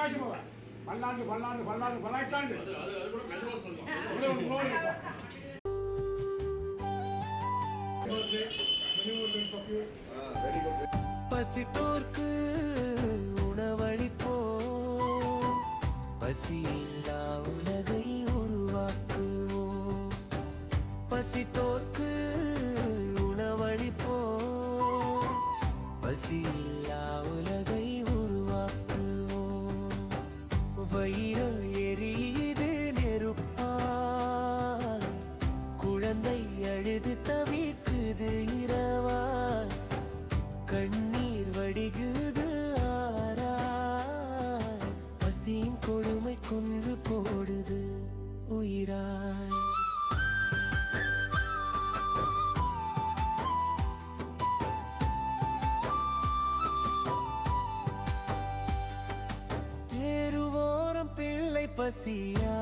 தீர்க்காட்சி போவேன் பல்லாண்டு பல்லாண்டு பல்லாண்டு பல்லாயிரத்தாண்டு பசித்தோர்க்கு உணவளிப்போம், பசியில்லா உலகை உருவாக்குவோம். பசித்தோர்க்கு உணவளிப்போம், பசியில்லா உலகை உருவாக்குவோம். வயிறு எரியுது நெருப்பால், குழந்தை அழுது தவிக்குது இரவால், கண்ணீர் வடிகுது ஆராய், பசியின் கொடுமை கொன்று போடுது உயிராய். தேருவோரம் பிள்ளை பசியா